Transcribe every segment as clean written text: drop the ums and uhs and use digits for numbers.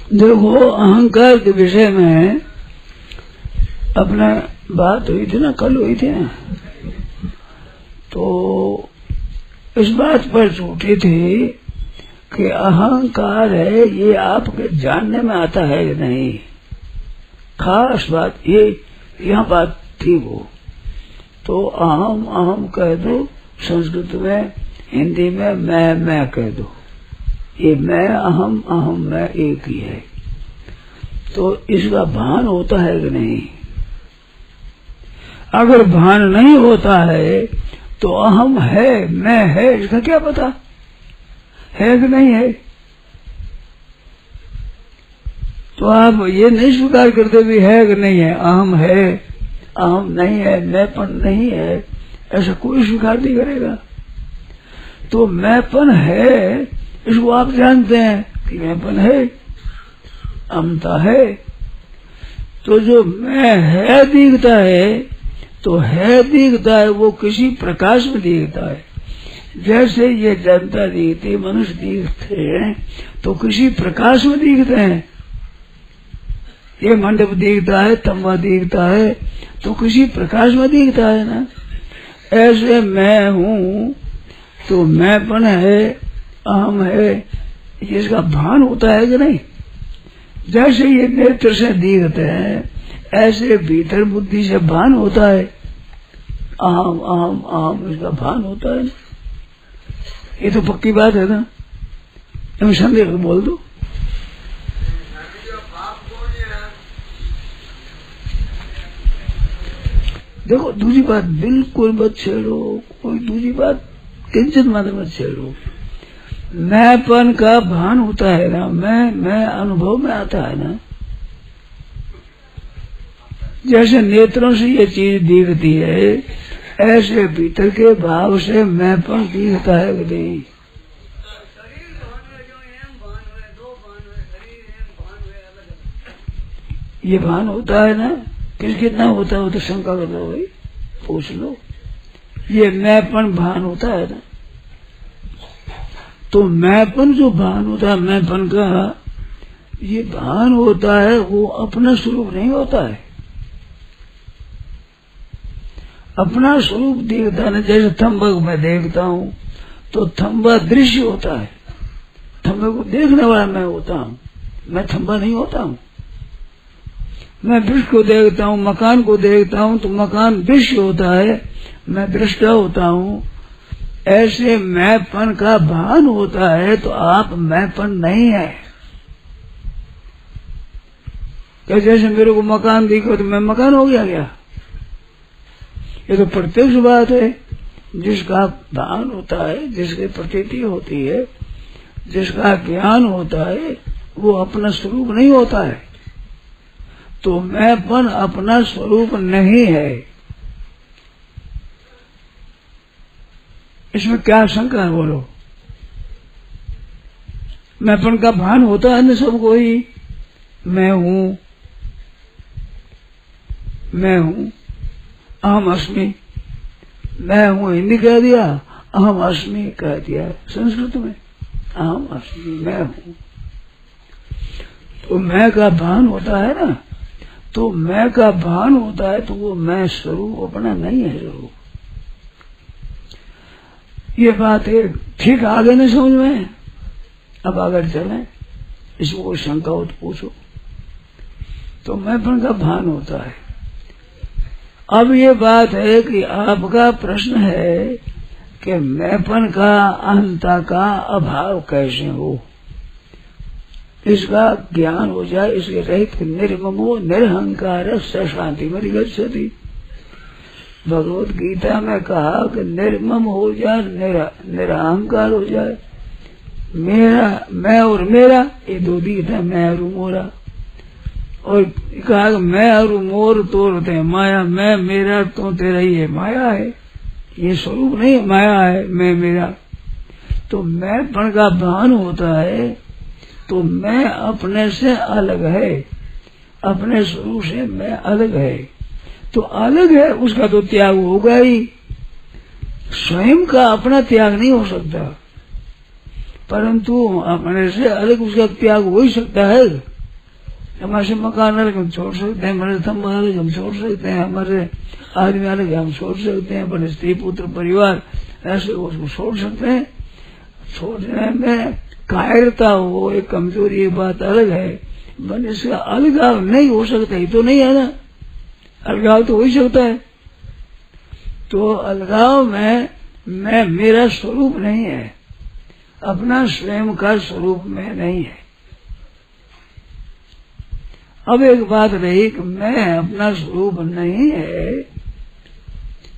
देखो, अहंकार के विषय में अपना बात हुई थी ना, कल हुई थी ना, तो इस बात पर छूटी थी कि अहंकार है ये आपके जानने में आता है कि नहीं। खास बात ये यहाँ बात थी वो। तो अहम अहम कह दो, संस्कृत में, हिंदी में मैं कह दो। ये मैं अहम अहम मैं एक ही है। तो इसका भान होता है कि नहीं? अगर भान नहीं होता है तो अहम है मैं है इसका क्या पता है कि नहीं है? तो आप ये नहीं स्वीकार करते भी है कि नहीं है, अहम है अहम नहीं है, मैंपन नहीं है, ऐसा कोई स्वीकार नहीं करेगा। तो मैंपन है इसको आप जानते हैं कि मैंपन है, अहमता है। तो जो मैं है दिखता है, तो है दिखता है वो किसी प्रकाश में दिखता है। जैसे ये जनता दिखती, मनुष्य दिखते हैं तो किसी प्रकाश में दिखते हैं। ये मंडप दिखता है, तंबा दिखता है तो किसी प्रकाश में दिखता है ना। ऐसे मैं हूँ तो मैंपन है, अहम है, इसका भान होता है कि नहीं? जैसे ये नेत्र से दिखते हैं ऐसे भीतर बुद्धि से भान होता है, अहम अहम अहम इसका भान होता है। ये तो पक्की बात है ना, तुम संदेह को बोल दो। देखो, दूसरी बात बिल्कुल मत छेड़ो, कोई दूसरी बात किंचित मात्र मत छेड़ो। मैंपन का भान होता है ना, मैं अनुभव में आता है ना। जैसे नेत्रों से ये चीज दिखती है ऐसे भीतर के भाव से मैंपन दिखता है कि नहीं? ये भान होता है ना, कितना होता है वो तो शंका कर लो भाई, पूछ लो। ये मैंपन भान होता है ना, तो मैंपन जो भान होता है मैंपन का, ये भान होता है वो अपना स्वरूप नहीं होता है। अपना स्वरूप दिखता है ना, जैसे थंबा को मैं देखता हूँ तो थंबा दृश्य होता है, थंबे को देखने वाला मैं होता हूँ, मैं थंबा नहीं होता हूँ। मैं वृक्ष को देखता हूँ, मकान को देखता हूँ तो मकान दृश्य होता है, मैं दृष्टा होता हूँ। ऐसे मैंपन का भान होता है तो आप मैंपन नहीं है। क्या जैसे मेरे को मकान दिखो तो मैं मकान हो गया क्या? ये तो प्रत्यक्ष बात है। जिसका भान होता है, जिसकी प्रतीति होती है, जिसका ज्ञान होता है, वो अपना स्वरूप नहीं होता है। तो मैंपन अपना स्वरूप नहीं है। इसमें क्या शंका है बोलो? मैंपन का भान होता है न सबको ही। मैं हूँ, मैं हूँ, अहम अस्मि। मैं हूँ हिंदी कह दिया, अहम अस्मि कह दिया संस्कृत में, अहम अस्मि मैं हूँ। तो मैं का भान होता है ना, तो मैं का भान होता है तो वो मैं स्वरूप अपना नहीं है स्वरूप। ये बात है, ठीक आगे नहीं समझ में? अब अगर चले, इसको कोई शंका हो तो पूछो। तो मैंपन का भान होता है। अब ये बात है कि आपका प्रश्न है कि मैंपन का अहंता का अभाव कैसे हो, इसका ज्ञान हो जाए, इसके रहित निर्ममो निरहंकार स शांति में गच्छति। भगवत गीता में कहा कि निर्मम हो जाए, निरहंकार हो जाए। मेरा, मैं और मेरा, ये दो दिखता, मैं और मोरा। और कहा कि मैं और मोर तोड़ते हैं माया, मैं मेरा तो तेरा ही है, माया है, ये स्वरूप नहीं माया है, मैं मेरा। तो मैंपन का भान होता है तो मैं अपने से अलग है, अपने स्वरूप से मैं अलग है। तो अलग है उसका तो त्याग होगा ही। स्वयं का अपना त्याग नहीं हो सकता, परंतु अपने से अलग उसका त्याग हो ही सकता है। हमारे मकान अलग हम छोड़ सकते हैं, हमारे थम्बा अलग हम छोड़ सकते हैं, हमारे आदमी अलग हम छोड़ सकते हैं, अपने स्त्री पुत्र परिवार ऐसे उसको छोड़ सकते हैं। छोड़ने में कायरता हो, एक कमजोरी, एक बात अलग है। मनुष्य का अलगाव नहीं हो सकता, ही तो नहीं है ना, अलगाव तो हो ही सकता है। तो अलगाव में मैं मेरा स्वरूप नहीं है, अपना स्वयं का स्वरूप में नहीं है। अब एक बात रही कि मैं अपना स्वरूप नहीं है,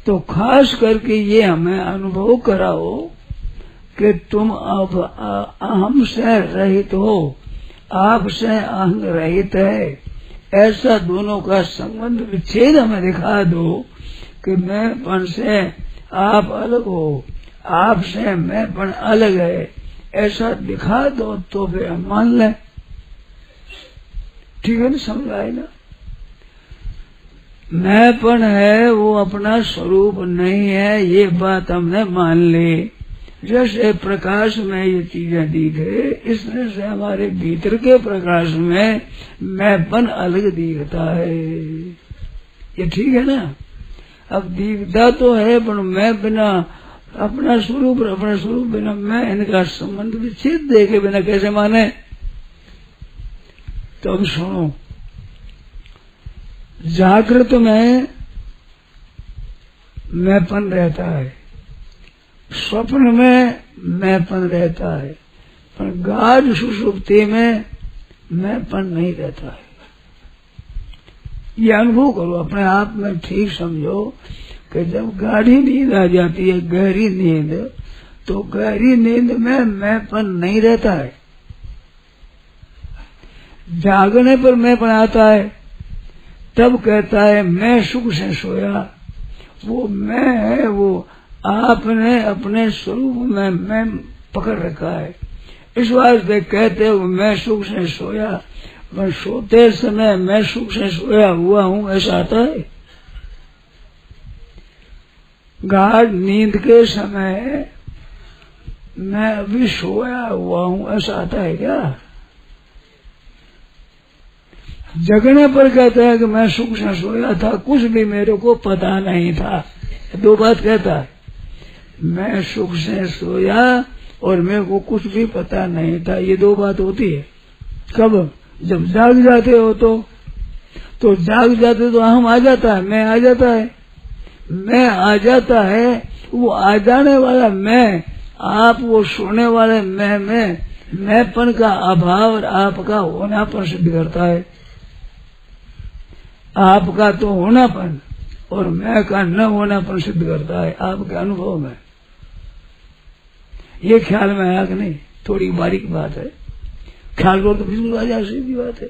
तो खास करके ये हमें अनुभव कराओ कि तुम अब अहम से रहित हो, आप से अहंग रहित है। ऐसा दोनों का संबंध विच्छेद हमें दिखा दो कि मैंपन से आप अलग हो, आप से मैंपन अलग है, ऐसा दिखा दो तो फिर हम मान लें। ठीक है ना, समझ आए ना। मैंपन है वो अपना स्वरूप नहीं है, ये बात हमने मान ली। जैसे प्रकाश में ये चीजें दिखे, इस तरह से हमारे भीतर के प्रकाश में मैंपन अलग दिखता है। ये ठीक है ना। अब दिखता तो है, पर मैं बिना अपना स्वरूप बिना मैं, इनका संबंध विच्छेद देखे बिना कैसे माने। तो अब सुनो, जागृत में मैंपन रहता है, स्वप्न में मैंपन रहता है, पर गाढ़ सुषुप्ति में मैंपन नहीं रहता है। ये अनुभव करो अपने आप में, ठीक समझो कि जब गाढ़ी नींद आ जाती है, गहरी नींद, तो गहरी नींद में मैंपन नहीं रहता है। जागने पर मैंपन आता है, तब कहता है मैं सुख से सोया। वो मैं है, वो आपने अपने स्वरूप में मैं पकड़ रखा है। इस वास्ते कहते हो मैं सुख से सोया, मैं सोते समय मैं सुख से सोया हुआ हूँ, ऐसा आता है। गाढ़ नींद के समय मैं अभी सोया हुआ हूँ, ऐसा आता है क्या? जगने पर कहता है कि मैं सुख से सोया था, कुछ भी मेरे को पता नहीं था। दो बात कहता है, मैं सुख से सोया और मेरे को कुछ भी पता नहीं था। ये दो बात होती है। कब? जब जाग जाते हो तो जाग जाते तो हम आ जाता है, मैं आ जाता है, मैं आ जाता है। वो आ जाने वाला मैं, आप वो सोने वाले मैंपन का अभाव और आपका होनापन सिद्ध करता है। आपका तो होनापन और मैं का न होनापन सिद्ध करता है आपके अनुभव में। ये ख्याल में आया कि नहीं? थोड़ी बारीक बात है, ख्याल करो तो बिल्कुल आ जाए, सीधी बात है।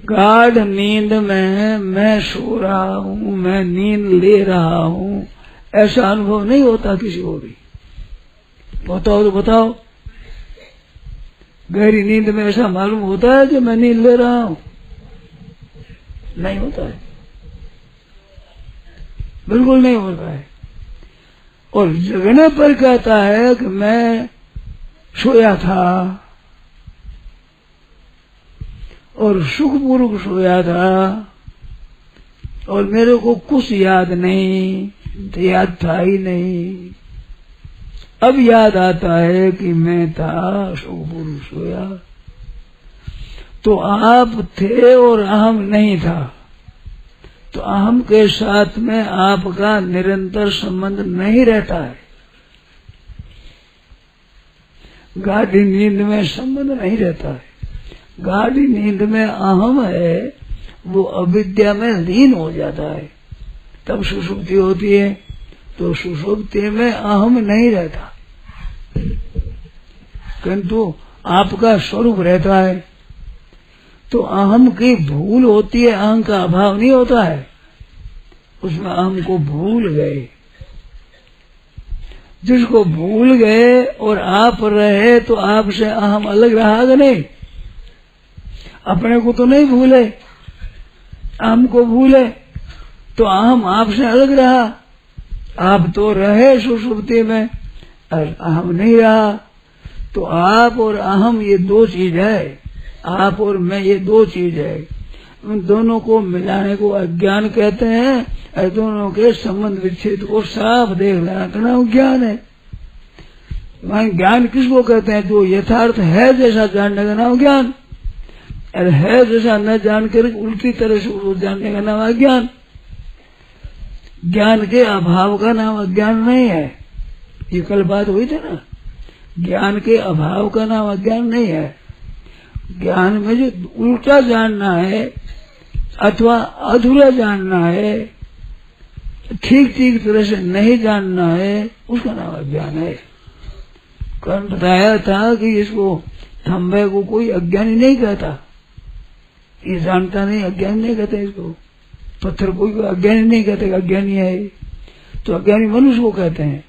गाढ़ नींद में मैं सो रहा हूँ, मैं नींद ले रहा हूँ, ऐसा अनुभव नहीं होता किसी को भी। बताओ तो बताओ, गहरी नींद में ऐसा मालूम होता है कि मैं नींद ले रहा हूँ? नहीं होता है, बिल्कुल नहीं होता है। और जगने पर कहता है कि मैं सोया था और सुखपूर्वक सोया था और मेरे को कुछ याद नहीं, याद था ही नहीं। अब याद आता है कि मैं था, सुखपूर्वक सोया। तो आप थे और अहम नहीं था, तो अहम के साथ में आपका निरंतर संबंध नहीं रहता है। गाढ़ी नींद में संबंध नहीं रहता है। गाढ़ी नींद में अहम है, वो अविद्या में लीन हो जाता है, तब सुषुप्ति होती है। तो सुषुप्ति में अहम नहीं रहता, किंतु आपका स्वरूप रहता है। तो अहम की भूल होती है, अहम का अभाव नहीं होता है। उसमें अहम को भूल गए, जिसको भूल गए और आप रहे तो आपसे अहम अलग रहा कि नहीं? अपने को तो नहीं भूले, अहम को भूले तो अहम आपसे अलग रहा। आप तो रहे सुषुप्ति में और अहम नहीं रहा। तो आप और अहम ये दो चीज है, आप और मैं ये दो चीज है, उन दोनों को मिलाने को अज्ञान कहते हैं, और दोनों के संबंध विच्छेद को साफ देख लेना कहना ज्ञान है। ज्ञान किसको कहते हैं? जो यथार्थ है जैसा जानने का नाम ज्ञान, और है जैसा न जानकर उल्टी तरह से उसको जानने का नाम अज्ञान। ज्ञान के अभाव का नाम अज्ञान नहीं है, ये कल बात हुई थी ना। ज्ञान के अभाव का नाम अज्ञान नहीं है। ज्ञान में जो उल्टा जानना है अथवा अधूरा जानना है, ठीक ठीक तरह से नहीं जानना है, उसका नाम अज्ञान है। कल बताया था कि इसको थंबे को कोई अज्ञानी नहीं कहता, ये जानता नहीं, अज्ञानी नहीं कहते इसको। पत्थर कोई अज्ञानी नहीं कहते अज्ञानी है, तो अज्ञानी मनुष्य को कहते हैं।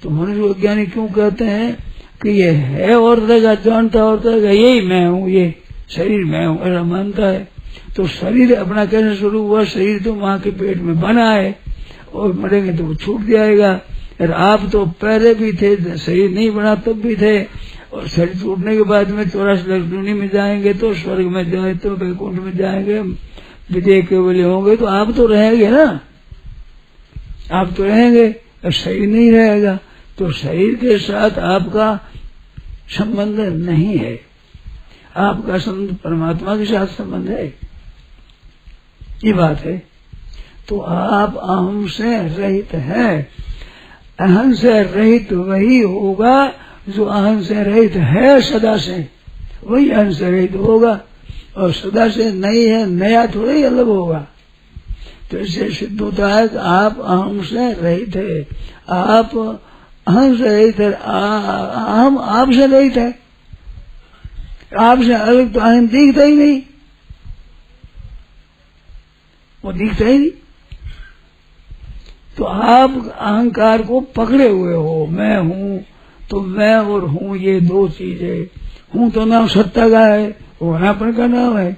तो मनुष्य को अज्ञानी क्यों कहते हैं? कि ये है और तरह का, जानता और तरह का, यही मैं हूँ, ये शरीर मैं हूँ, ऐसा मानता है। तो शरीर अपना कैसे शुरू हुआ? शरीर तो माँ के पेट में बना है और मरेंगे तो वो छूट जाएगा। और आप तो पहले भी थे, शरीर नहीं बना तब भी थे, और शरीर छूटने के बाद में 84 लाख दुनिया में जाएंगे तो स्वर्ग में जाए तो वैकुंठ में जाएंगे, विजय केवल होंगे, तो आप तो रहेंगे ना, आप तो रहेंगे, और शरीर नहीं रहेगा। तो शरीर के साथ आपका संबंध नहीं है, आपका संबंध परमात्मा के साथ संबंध है, ये बात है। तो आप अहम से रहित है। अहम से रहित वही होगा जो अहम से रहित है सदा से, वही अहम से रहित होगा। और सदा से नहीं है, नया थोड़ा ही अलग होगा। तो इससे सिद्ध होता है कि आप अहम से रहित है, आप अहम से रहित है, अहम आपसे रहित है। आपसे अलग तो अहम दिखता ही नहीं, वो दिखता ही नहीं। तो आप अहंकार को पकड़े हुए हो, मैं हूँ, तो मैं और हूँ ये दो चीज है। हूँ तो नाम सत्ता का है, वो अनापन का नाम है।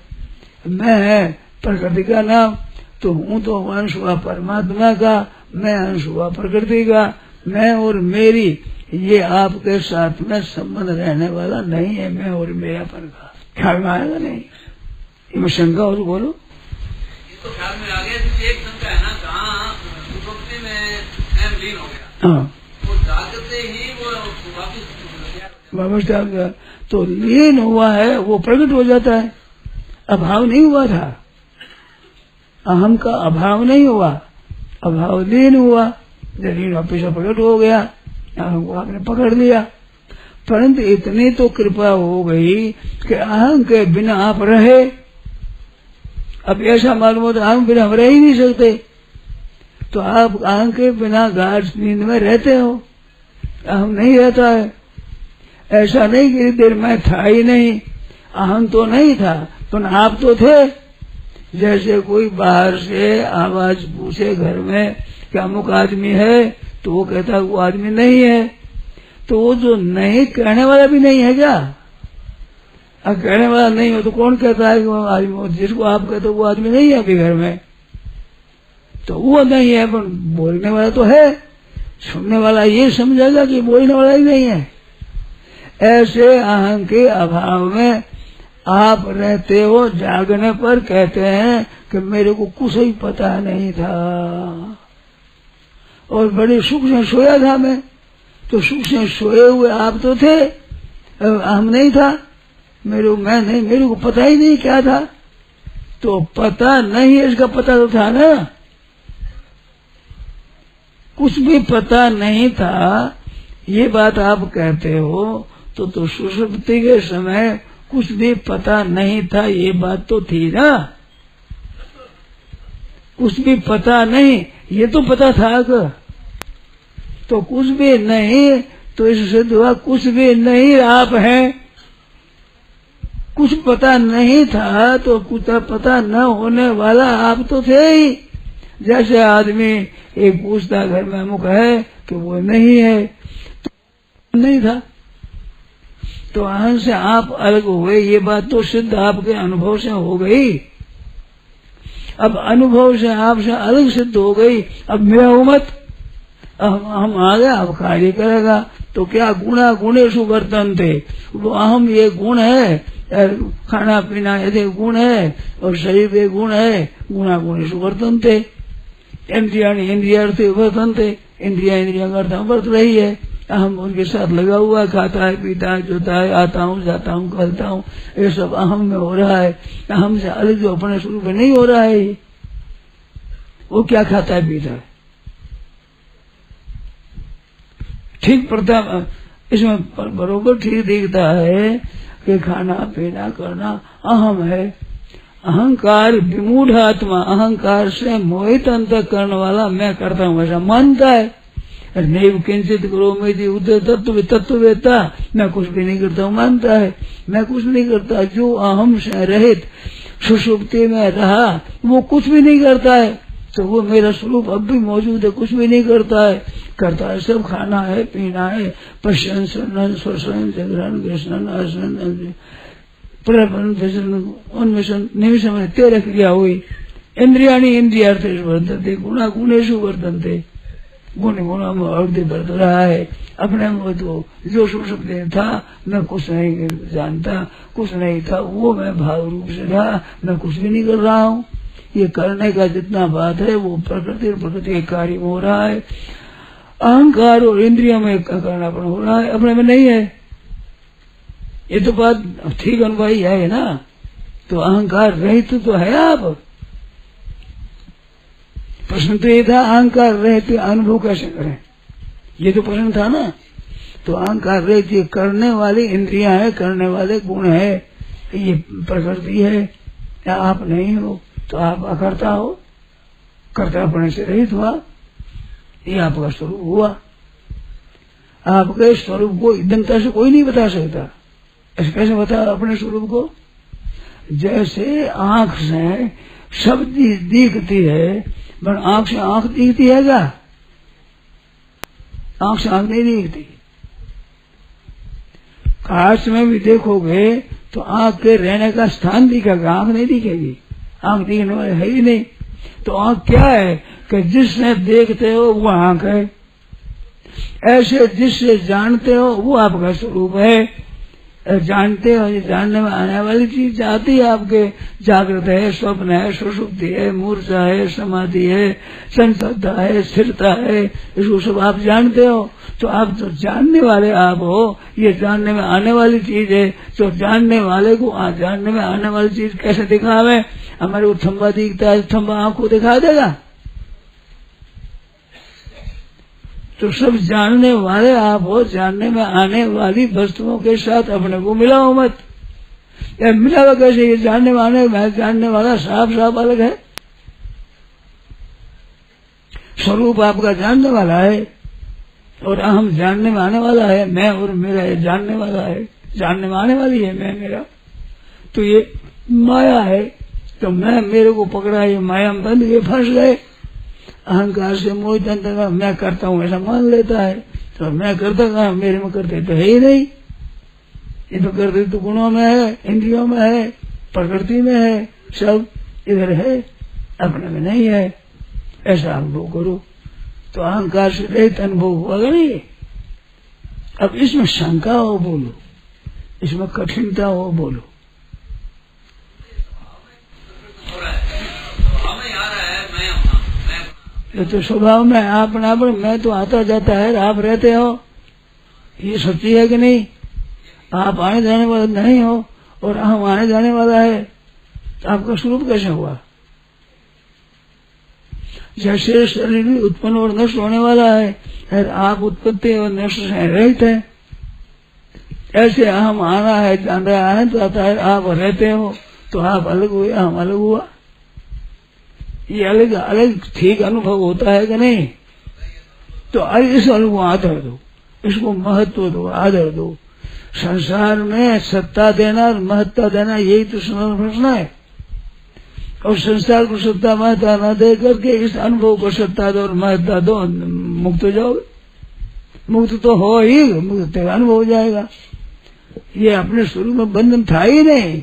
मैं है प्रकृति का नाम, तो हूँ तो अंश हुआ परमात्मा का, मैं अंश हुआ प्रकृति का। मैं और मेरी ये आपके साथ में संबंध रहने वाला नहीं है, मैं और मेरापन का। ख्याल में आएगा नहीं? इसमें शंका हो तो बोलो। ये तो ख्याल में आ गया। एक शंका है ना, कहाँ सुषुप्ति में अहम लीन हो गया, हाँ, वो जागते ही वो वापस डाल गया, तो लीन हुआ है, वो प्रकट हो जाता है। अभाव नहीं हुआ था, अहम का अभाव नहीं हुआ, अभाव लीन हुआ। लीन वापिस प्रकट हो गया, अहम को आपने पकड़ लिया। परंतु इतनी तो कृपा हो गई कि अहम के बिना आप रहे। अब ऐसा मालूम होता अहम बिना हम रह ही नहीं सकते, तो आप अहम के बिना गाढ़ नींद में रहते हो, अहम नहीं रहता है। ऐसा नहीं कि देर में था ही नहीं, अहम तो नहीं था, पर आप तो थे। जैसे कोई बाहर से आवाज पूछे घर में कि अमुक आदमी है, तो वो कहता वो आदमी नहीं है, तो वो जो नहीं कहने वाला भी नहीं है क्या? अब कहने वाला नहीं हो तो कौन कहता है कि वो आदमी हो? जिसको आप कहते हो वो आदमी नहीं है अभी घर में, तो वो नहीं है, पर बोलने वाला तो है। सुनने वाला ये समझेगा कि बोलने वाला ही नहीं है। ऐसे अहम के अभाव में आप रहते हो। जागने पर कहते हैं कि मेरे को कुछ ही पता नहीं था और बड़े सुख से सोया था मैं, तो सुख से सोए हुए आप तो थे, अहम नहीं था, मैं नहीं, मेरे को पता ही नहीं क्या था। तो पता नहीं है, इसका पता तो था ना, कुछ भी पता नहीं था, ये बात आप कहते हो। तो सुषुप्ति के समय कुछ भी पता नहीं था, ये बात तो थी ना। कुछ भी पता नहीं, ये तो पता था कि तो कुछ भी नहीं, तो इससे हुआ कुछ भी नहीं आप हैं। कुछ पता नहीं था तो कुछ पता न होने वाला आप तो थे ही। जैसे आदमी एक पूछता घर में अमुक है कि वो नहीं है, तो नहीं था, तो अहम से आप अलग हुए, ये बात तो सिद्ध आपके अनुभव से हो गई। अब अनुभव से आपसे अलग सिद्ध हो गई। अब मैं हूं मत, हम आ गया, अब कार्य करेगा। तो क्या गुणा गुणेषु वर्तन्ते, वो अहम ये गुण है, खाना पीना यदि गुण है और शरीर ये गुण है, गुणा गुणेषु वर्तन्ते। इंद्रियाणि इंद्रियार्थे वर्तन्ते, इंद्रिया का अर्थ वर्त रही है, अहम उनके साथ लगा हुआ, खाता है पीता है जोता है, आता हूँ जाता हूँ करता हूँ, ये सब अहम में हो रहा है। अहम से अलग जो अपने स्वरूप में नहीं हो रहा है, वो क्या खाता है पीता है। ठीक पड़ता, इसमें बरोबर ठीक दिखता है कि खाना पीना करना अहम है। अहंकार विमूढ़ आत्मा, अहंकार से मोहित अंतःकरण वाला मैं करता हूँ ऐसा मानता है। नैव किंचित करोमि उदय तत्ववेत्ता, मैं कुछ भी नहीं करता हूँ मानता है, मैं कुछ नहीं करता। जो अहम से रहित सुषुप्ति में रहा वो कुछ भी नहीं करता है, तो वो मेरा स्वरूप अब भी मौजूद है, कुछ भी नहीं करता है। करता है सब, खाना है पीना है, पश्यन सुनन श्वसन जागरण कृष्णन आसन प्रपन उन्मेषण निमिषम में 13 क्रिया हुई। इंद्रियाणि इंद्रियार्थे वर्तन्ते, गुणा गुणेषु वर्तन्ते, गुण गुणों में अवधि बढ़ रहा है। अपने में तो जो सुषुप्ति था मैं कुछ नहीं जानता, कुछ नहीं था, वो मैं भाव रूप से रहा, मैं कुछ भी नहीं कर रहा हूँ। ये करने का जितना बात है वो प्रकृति और प्रकृति के कार्य में हो रहा है। अहंकार और इंद्रियों में करनापन हो रहा है, अपने में नहीं है। ये तो बात ठीक अनुभवी है ना। तो अहंकार रहित तो है आप। प्रश्न तो ये था अहंकार रहित अनुभव कैसे करें, ये तो प्रश्न था ना। तो अहंकार रहित ये करने वाली इंद्रियां है, करने वाले गुण है, ये प्रकृति है। या आप नहीं हो तो आप अकर्ता हो, कर्तापने से रहित हुआ, ये आपका स्वरूप हुआ। आपके स्वरूप को एकदमता से कोई नहीं बता सकता। ऐसे कैसे बता अपने स्वरूप को? जैसे आंख से सब चीज दिखती है, पर आंख से आंख दिखती है क्या? आंख से आंख नहीं दिखती। कांच में भी देखोगे तो आंख के रहने का स्थान दिखेगा, आंख नहीं दिखेगी। आंख दिखने वाले है ही नहीं। तो आंख क्या है कि जिसने देखते हो वो आंख है, ऐसे जिससे जानते हो वो आपका स्वरूप है। जानते हो, जानने में आने वाली चीज आती है आपके, जागृत है, स्वप्न है, सुषुप्ति है, मूर्छा है, समाधि है, संसदता है, स्थिरता है, इसको सब आप जानते हो। तो आप तो जानने वाले आप हो, ये जानने में आने वाली चीज है। तो जानने वाले को जानने में आने वाली चीज कैसे दिखावे? हमारे को थम्बा दिखता है, थम्बा आपको दिखा देगा? तो सब जानने वाले आप हो, जानने में आने वाली वस्तुओं के साथ अपने को मिलाओ मत। या मिलावा कैसे? ये जानने में जानने वाला साफ साफ अलग है। स्वरूप आपका जानने वाला है और अहम जानने में आने वाला है। मैं और मेरा ये जानने वाला है, जानने में आने वाली है मैं मेरा। तो ये माया है, तो मैं मेरे को पकड़ा, ये माया में बंद के फंस गए। अहंकार से मोहित अंतर्गत मैं करता हूँ ऐसा मान लेता है। तो मैं करता कहा, मेरे में करते तो है ही नहीं। ये तो करते तो गुणों में है, इंद्रियों में है, प्रकृति में है, सब इधर है, अपने में नहीं है। ऐसा अनुभव करो तो अहंकार से रहित अनुभव हुआ नहीं। अब इसमें शंका हो बोलो, इसमें कठिनता हो बोलो। ये तो स्वभाव में आप ना, पर मैं तो आता जाता है, आप रहते हो, ये सच्ची है कि नहीं? आप आने जाने वाला नहीं हो और हम आने जाने वाला है, तो आपका स्वरूप कैसे हुआ? जैसे शरीर भी उत्पन्न और नष्ट होने वाला है, और आप उत्पत्ति और नष्ट से रहित है, ऐसे हम आना है, जान रहा है, तो आता है, आप रहते हो, तो आप अलग हुए, हम अलग हुआ। ये अलग अलग ठीक अनुभव होता है कि नहीं? तो इस अनुभव आदर दो, इसको महत्व दो, आदर दो। संसार में सत्ता देना और महत्ता देना यही तो प्रश्न है। और संसार को सत्ता महत्ता न दे करके इस अनुभव को सत्ता दो और महत्ता दो, मुक्त हो जाओगे। मुक्त तो हो ही, मुक्त अनुभव हो जाएगा। ये अपने स्वरूप में बंधन था ही नहीं।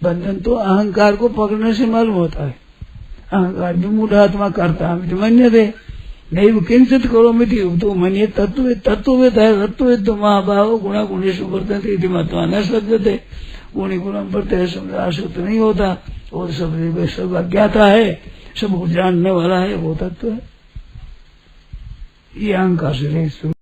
बंधन तो अहंकार को पकड़ने से मालूम होता है। अहंकार विमूढ़ आत्मा करता हम मन्य दे, नहीं वो किंचित करो मिति तो मनिये तत्ववेद है तत्ववेद तो महाभाव गुणा गुणेशु वर्तन्ते इति मत्वा न सज्जते गुणी गुणम वर्तते शब्द आसक्त नहीं होता और सब अज्ञाता है सबको जानने वाला है वो तत्व है ये अहंकार से